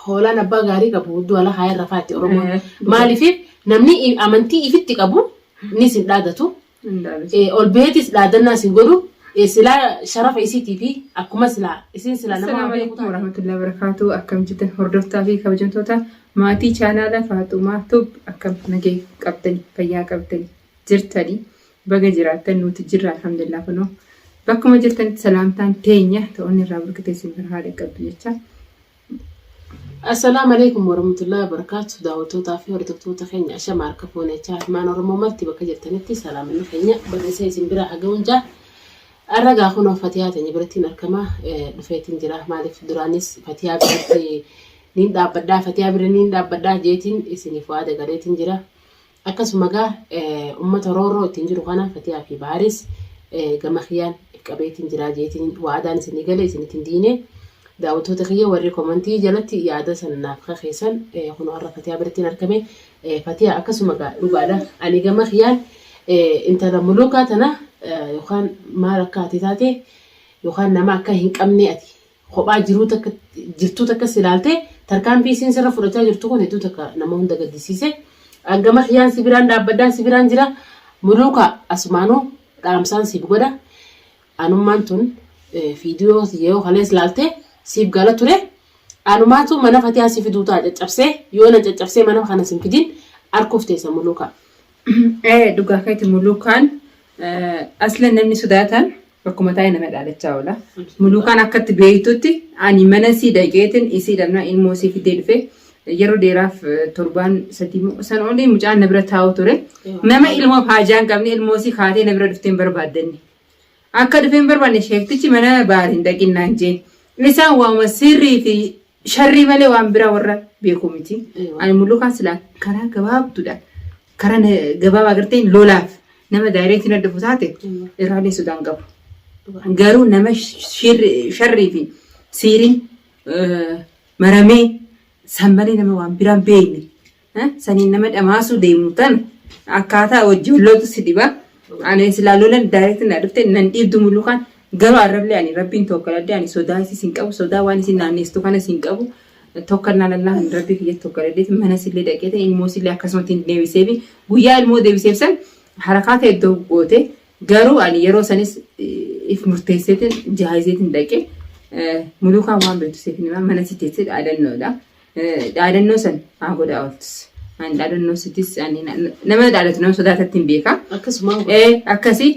hoolaan abbaa gaarii qabu hudduu ala haayarra faatti Oromoon. Maaliif namni amantii ifitti qabu ni sin dhaadatu. Ol beetis dhaadannaa sin godhu sila sharafa isiitii fi akkuma sila isin sila nama Assalamualaikum warahmatullahi wabarakatuh. Akkam jirtan hordoftaa fi kabajamtoota maatii chaanaala Faatumaa Tub akkam nagee qabdanii fayyaa qabdanii jirtanii baga jiraattan nuti jirra alhamdulillah kunoo bakkuma jirtan salaamtaan teenya ta'onni irraa burqiteessin haala qabdu jecha. Assalamualaikum warahmatullahi wabarakatuh. Daawwattoota fi hordoftoota keenya ashama harka foonechaa maan Oromoo marti bakka jirtanitti salaamanni keenya barreessa isin bira haga'uunjaa arragaa kun Fatiyaa teenya biratti argama dhufeetiin jira maaliif duraanis Fatiyaa biratti niin dhaabbadhaa Fatiyaa bira niin dhaabbadhaa jeetiin isiniif waada galeetiin jira akkasuma gaa ummata rooroo ittiin jiru kana Fatiyaa fi Baaris gama khiyaan qabeetiin jira jeetiin waadaan isinii galee isinitiin diine daawwattoota kiyya warri komentii jalatti yaada sannaaf keessan kun har'a Fatiyaa biratti argame Fatiyaa akkasuma gaa dhugaadha ani gama khiyaan intala mulukaa tana yookaan maal akka ati taate yookaan nama akka hin qabne ati kophaa jirtu takka silaalte tarkaanfii isin sirra fudhachaa jirtu kun hedduu takka nama hunda gaddisiise gama khiyaan sibiraan dhaabbadhaan sibiraan jira muluka asumaanoo dhaamsaan siif godha anummaan tun viidiyoo yoo kalees laalte siif gala ture anumaatu mana Fatiyaa si fiduu ta'a caccabsee yoo na caccabsee mana kana sin fidin arkuuf teessa muluka. Dhugaa kayti mulukaan aslan namni sodaatan bakkuma taa'ee nama dhaalachaa oola. Mulukaan akkatti beeytutti ani mana sii dhaqeetin isii dhabnaa ilmoo sii fidee dhufe yeroo dheeraaf torbaan sadii san oolii mucaan na bira taa'u ture. Nama ilmoo haajaan qabne ilmoo sii kaatee na bira dhufteen barbaaddanne. Akka dhufeen barbaadne sheektichi mana baariin dhaqinnaan jeen. Isaan waama sirrii fi sharrii malee waan biraa warra beeku miti. Ani mulukaan silaa karaa gabaabduudha. Karaa gabaabaa garteen lolaaf. Nama daayireetiin adda futaate irraalee sodaan qabu. Garuu nama sharrii fi siiriin maramee sammalee nama waan biraan beekne saniin nama dhamaasuu deemu tan akkaataa wajjin loltu si dhiba. Ani silaa lolan daayireetiin adda dhufte nan dhiibdu mulukaan garuu arrablee ani rabbiin tokkoladde ani sodaa isin qabu sodaa waan isin naanneessitu kana isin qabu tokkannaan Allah rabbii kiyya tokkoladde mana sillee dhaqeete ilmoo sillee akkasumatti hin deebisee fi guyyaa ilmoo deebiseef san harakaata iddoo goote garuu ani yeroo sanis if murteesseetiin jaayizeetiin dhaqe mulukaan waan beektuseef mana siteesse dhaadannoodha. Dhaadannoo san haa godhaa ooltus. Ani dhaadannoo sitis nama dhaadatu nama sodaatatti hin beeka. Akkasuma akkasii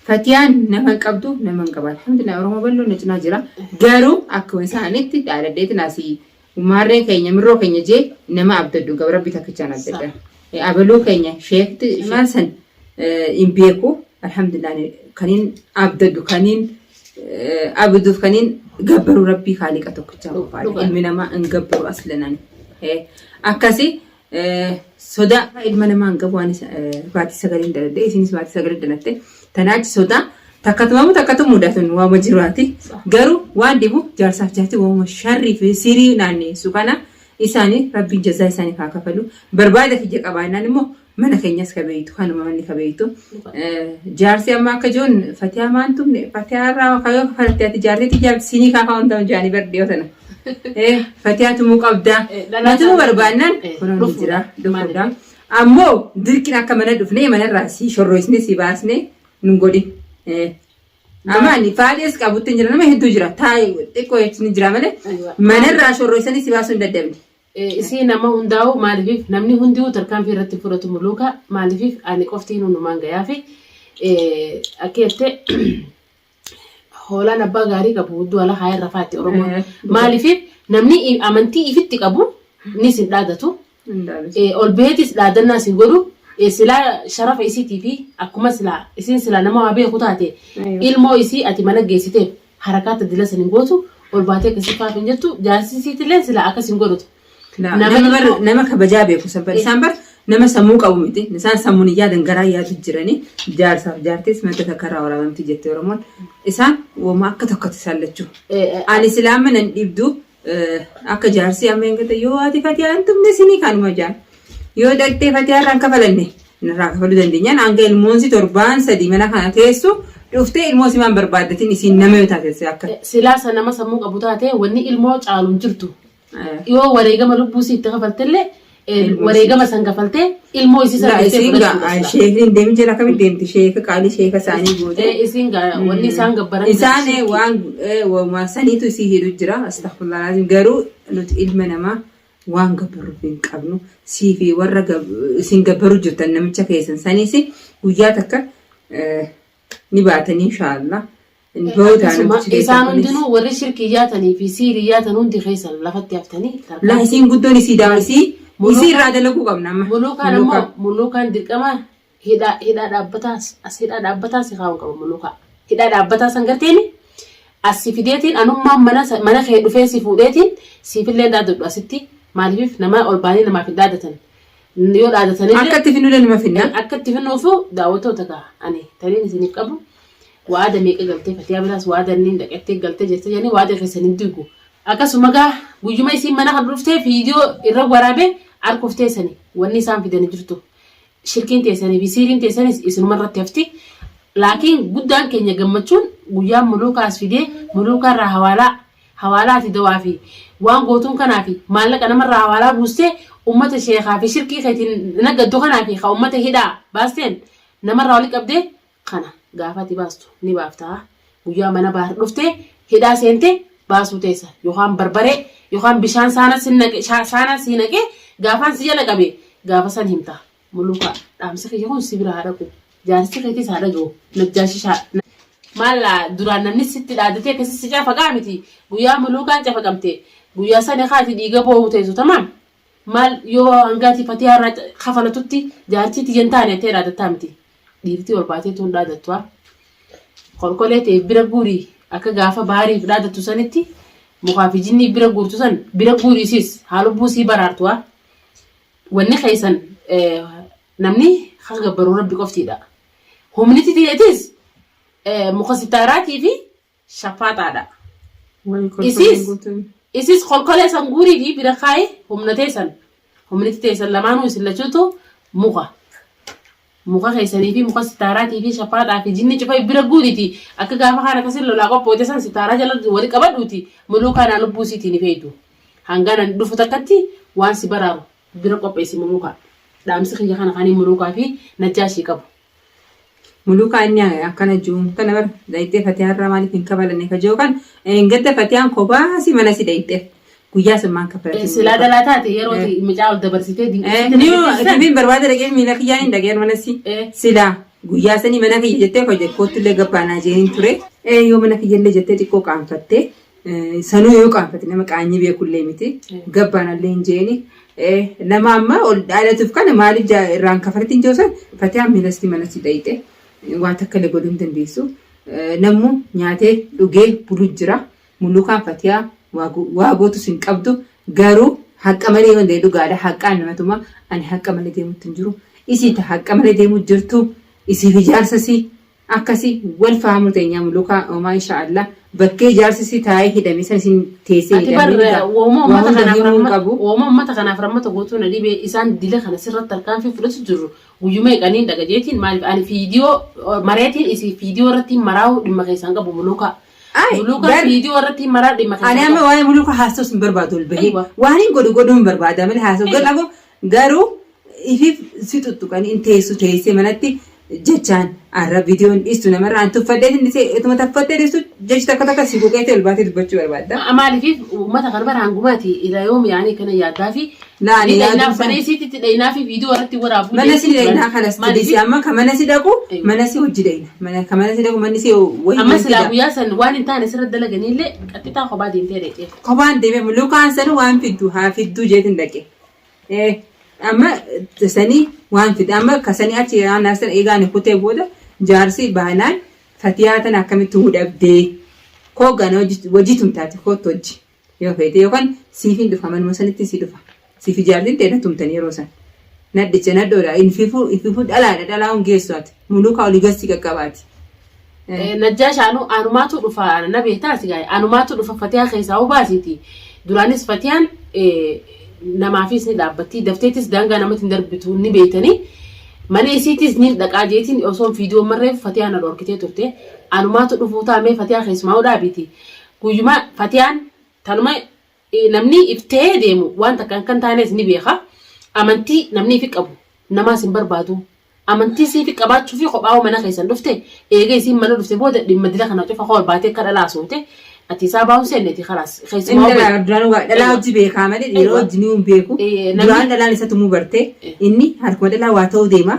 Fatiyaan nama qabdu nama qaba. Alhamdulillah Oromoo bal'oo na cinaa jira. Garuu akkuma isaanitti dhaadaddeetiin asii maarree keenya mirroo keenya jee nama abdaddu gabra bitakichaan abdadda. Abaluu keenya sheekti maal san in beeku alhamdulillah kaniin abdaddu kaniin abduuf kaniin gabbaruu rabbii khaliqa tokkichaa qofaadha ilmi namaa hin gabbaru aslanaan akkasi sodaa ilma namaa hin gabu waan baatii sagaleen daladde isinis baatii sagalee dalatte tanaachi sodaa takkatumamu takkatu mudatan waama jiraati garuu waan dhibu jaarsaaf jaarti waama sharrii fi sirii naanneessu kana isaanii rabbiin jazaa isaanii haa kafalu barbaada kiyya qabaannaan immoo mana keenyas kabeeytu kanuma manni kabeeytu jaarsi amma akka joon Fatiyaa maantumne Fatiyaa irraa kayoo kafalatti jaartiitti jaarti sinii kaafaa hundaa jaanii bardiyoo tana Fatiyaa tumuu qabdaa natu barbaannaan kunuun jira dhufuudha ammoo dirqiin akka mana dhufnee manarraa si shorroisne si baasne nun godhi amma ani faaliis qabutti jira nama hedduu jira taa'ee xiqqoo jechuun jira malee manarraa shorroisanii si baasuu hin dadhabne. Isi nama hundaa'u maaliif namni hunduu tarkaanfii irratti fudhatu muluka maaliif ani qoftiin hundumaan gayaa fi akkette hoolaan abbaa gaarii qabu hudduu ala haayarra faatti Oromoo maaliif namni amantii ifitti qabu ni sin dhaadatu ol beetis dhaadannaa sin godhu sila sharafa isiitii fi akkuma sila isin sila nama waa beeku taate ilmoo isii ati mana geessiteef harakaata dila sanin gootu ol baatee akkasii faafin jettu jaarsisiitillee sila akkasin godhutu. Nama kabajaa beeku sabba isaan bar nama sammuu qabu miti isaan sammuun yaadan garaa yaadu jiranii jaarsaaf jaartis madda karaa waraabamti jettee Oromoon isaan wama akka tokkotti sallachuu ani silaama nan dhibdu akka jaarsi amma engata yoo ati Fatiyaan tumne sinii kanuma jaan yoo dhaqxee Fatiyaa irraan kafalanne irraa kafaluu dandeenyaan hanga ilmoonsi torbaan sadii mana kana teessu dhuftee ilmoo simaan barbaaddatiin isiin nama yoo taatesse akka silaasa nama sammuu qabu taate wanni ilmoo caaluun jirtu yoo wareegama lubbuu sitti kafaltelle wareegama san kafalte ilmoo isii san sheekiin deemee jira akkamiin deemti sheeka qaalii sheeka isaanii goote isin wanni isaan gabbaran isaan waan saniitu isii hidhu jira astaghfirullah garuu nuti ilma namaa waan gabbaru hin qabnu siifi warra isin gabbaru jirtan namicha keessan saniis guyyaa takka ni baatanii inshallah isaan hundinuu warri shirkiyyaatanii fi siiriyyaatan hundi keessan lafatti haftanii la isin guddoon isii daawisi isii irraa dalaguu qabna amma mulukaan ammoo mulukaan dirqama hidhaa dhaabbataas as hidhaa dhaabbataas kaa'uun qaba mulukaa hidhaa dhaabbataa san garteeni as si fideetiin anummaan mana kee dhufee si fuudheetiin siifillee dhaadadhu asitti maaliif nama ol baanii namaaf hin dhaadatan yoo dhaadatanii akka itti finnuudhaan nima finna akka itti finnuufu daawwattoota gaa ani taniin isiniif qabu waada meeqa galtee fatiyaa bilaas waada inni dhaqettee galtee jettee jedhanii waada keessan hin diigu akkasuma gaa guyyuma isiin mana kan dhuftee viidiyoo irra waraabee arkuuf teessanii wanni isaan fidanii jirtu shirkiin teessanii fi siiriin teessanis isinuma irratti hafti laakiin guddaan keenya gammachuun guyyaan muluukaa as fidee muluukaa irraa hawaalaati dawaa fi waan gootuun kanaa fi maallaqa namarraa hawaalaa buustee ummata sheekaa fi shirkii keetiin naggaddu kanaa fi ka ummata hidhaa baasteen namarraa wali qabdee kana gaafati baastu ni baaftaa guyyaa mana baar dhuftee hidhaa seentee baasuu teessa yookaan barbaree yookaan bishaan saana si naqee gaafaan si jala qabe gaafa san himta muluukaa dhaamsa kiyya kun si bira haa dhaqu jaarsi keetis haa dhaga'u najjaashishaa maalla duraan namni sitti dhaadatee akkasii si cafaqaa miti guyyaa muluukaan cafaqamte guyyaa sana kaati dhiiga boo'u teessu tamaam maal yoo hangaati fatiyaa irraa kafalatutti jaartii tiyyan taane ta'e dhaadataa miti dhiirtii ol baatee tuun dhaadattua kolkolee ta'e bira guurii akka gaafa baariif dhaadattu sanitti mukaa fi jinnii bira guurtu san bira guuriisis haalubbuu sii baraartuwa wanni keessan namni kan gabbaruu rabbi qoftiidha humniti tiyeetis muka sitaaraatii fi shaffaaxaadha isis kolkolee san guurii fi bira kaa'ee humna teessan humniti teessan lamaanuu isin lachuutu muka keessanii fi muka sitaaraatii fi shaffaaxaa fi jinni cufa bira guuriiti akka gaafa kana kasin lolaa qophoote san sitaaraa jala wali qabadhuuti muluukaan lubbuu siitiin feetu hangana dhufu takkatti waan si baraaru bira qopheessi muluukaa dhaamsi kiyya kana kanii muluukaa fi najjaashii qabu. Muluukaa inni akkana jiru kana bar daayitee fatiyaa irraa maaliif hin kabalanne ka jiru kan gadda fatiyaan kophaasi mana si daayitee guyyaa sammaan kafalati. Silaa dalaa taate yeroo micaa ol dabarsitee dinqisiitiin barbaada dhageen miila kiyyaan hin dhageen mana si silaa guyyaa sanii mana kiyya jettee hojjete kootullee gabbaanaa jeehin ture yoo mana kiyyallee jettee xiqqoo qaanfattee sanuu yoo qaanfatte nama qaanyii beekullee miti gabbaanallee hin jeeni nama amma ol dhaalatuuf kana maaliif irraan kafalatiin joosan fatiyaan miilasti mana si daayitee waan takka illee godhuu hin dandeessu namni nyaatee dhugee bulu jira muluukaan fatiyaa waa gootus hin qabdu garuu haqqa malee waan ta'e dhugaadha haqqaan namatuma ani haqqa malee deemutti hin jiru isii ta haqqa malee deemuu jirtu isii fi jaarsasii akkasii wal faamu teenyaa muluukaa oomaa inshaallah bakkee jaarsasii taa'ee hidhamee san isin teessee hidhamee uummata kanaaf rammata gootuu na dhibee isaan dila kana sirratti harkaan fi fudhatu jiru guyyuma eeqaniin dhagajeetiin maaliif ani fiidiyoo mareetiin isii fiidiyoo irratti maraa'u dhimma keessaan qabu muluukaa. Muluukaa fiidiyoo irratti maraa dhimma keessaan qabu. Ani amma waa'ee muluukaa haasawus hin barbaadu ol bahee waan hin godhu hin barbaada malee haasawuu gadhabu garuu ifiif si tuttuqanii hin teessee manatti jechaan arra viidiyoon dhiistu namarraa an tuffadhee ituma taffadhee dhiistu jechi takka si buqeetee ol baatee dubbachuu barbaadda. Maaliif uummata kana bara hangumaati ilaa yoom yaanii kana yaaddaa fi faneesiitti dhaynaa fi viidiyoo irratti waraabuu. Mana si dhaynaa kanas tidisi amma ka mana si dhaqu mana si hojii dhayna ka mana si dhaqu manni si wayii. Amma silaa guyyaa san waan hin taane sirra dalaganiillee qaxxitaa kophaa deemtee dhaqee. Kophaan deemee muluukaan san waan fidduu haa fidduu jeetiin dhaqe. Amma sanii waan fide amma kasanii achi aanaa san eegaan kutee booda jaarsi baanaan fatiyaa tan akkamitti hudhabdee koo gana hojii tumtaati kootti hojii yoo feete yookaan siifin dhufa manuma sanitti si dhufa siifi jaartiin ta'e tumtan yeroo san nadhicha nadhoodha infifuu dhalaadha dhalaa'uun geessuwaati muluukaa olii gassi qaqqabaati. Najjaash anumaatu dhufa na beektaasi gaa'e anumaatu dhufa fatiyaa keessaa hubaasiiti duraanis fatiyaan namaafis ni dhaabbatti dafteetis daangaa namatti hin darbitu ni beeytanii mana isiitis ni dhaqaa jeetiin osoo viidiyoo marreef fatiyaan dhorkitee turte anumaatu dhufuu taamee fatiyaa keessumaa dhaabiti guyyuma fatiyaan tanuma namni iftee deemu waan takkaan kan taanes ni beeka. Amantii namni fi qabu namaas hin barbaadu. Amantii si fi qabaachuu fi kophaa mana keessan dhufte eegee isin mana dhufte booda dhimma dila kana cufa koo baatee kan dhalaa soote ati isaa baa'u seenneeti khalaas keessumaa dhalaa hojii beekaa malee yeroo hojii ni beeku duraan dhalaan isa tumuu barte inni harkuma dhalaa waa ta'uu deema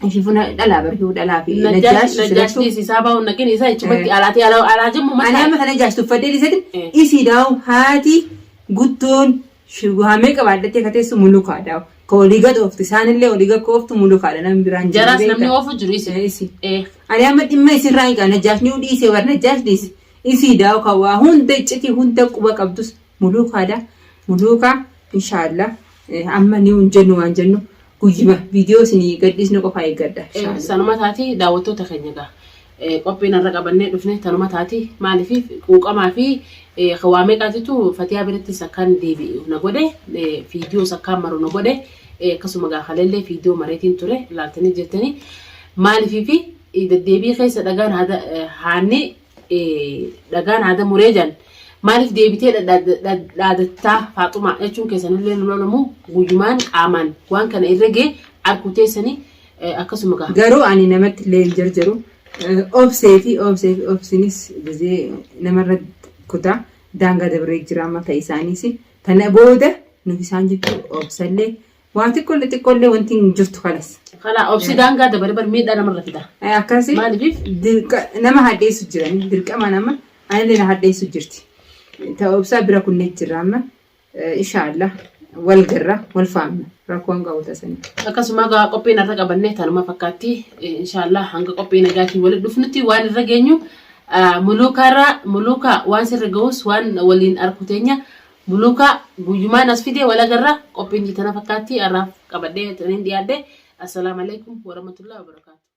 ififuna dhalaa barkuu dhalaa fi najaashi isaa baa'u naqin isaa ichumatti alaati alaa jimmu mataa ani amma kana jaashtu fadhee dhiisatin isii daa'u haati guttoon shuguhamee qabaadhattee kateessu mulukaa daa'u koliga dofti sanille oliga koftu mulukaadha namni biraan jaras namni ofu jiru isi ani amma dhimma isirraa hiiqaa najaashni dhiise war najaash dhiise isii daa'u kan waa hunda iccitii hunda quba qabdus mulukaadha mulukaa inshaallah amma ni hunjennu waan jennu guyyima viidiyoo isinii gadhiisni qofaa eeggadha sanuma taati daawwattoota keenya gaa qophiin irra qabannee dhufne tanuma taati maaliif quuqamaa fi qawaamee qaatitu fatiyaa biratti sakkaan deebi'u na godhe viidiyoo sakkaan maru na godhe akkasuma gaafalallee viidiyoo mareetiin ture ilaaltanii jettanii maaliif fi deddeebii keessa dhagaan haada mureejan maaliif deebitee dhaadattaa faaxumaa jechuun keessanillee lolamu guyyumaan qaamaan waan kana irra gee arkuteessanii akkasuma gaa garuu ani namatti illee hin jarjaru obsinis gizee namarra kutaa daangaa dabree jira mata isaaniis tana booda nuti isaan jettu obsallee waan xiqqollee wanti hin jirtu kanas. Kala obsi daangaa dabaree bar miidhaa namarra fida. Akkasii maaliif nama hadheessu jirani dirqama nama anillee na hadheessu jirti. Ta obsaa bira kunneen jira amma inshaallah wal garra wal faamna rakkoon qabu tasanii. Akkasuma gaa qophiin irra qabannee tanuma fakkaatti inshaallah hanga qophii nagaatiin walitti dhufnutti waan irra geenyu muluka waan sirra ga'us waan waliin arkuteenya muluka guyyumaan as fidee wala garra qophiin tana fakkaatti arraaf qabadhee taniin dhiyaadde assalamu alaikum warahmatullahi wabarakatuh.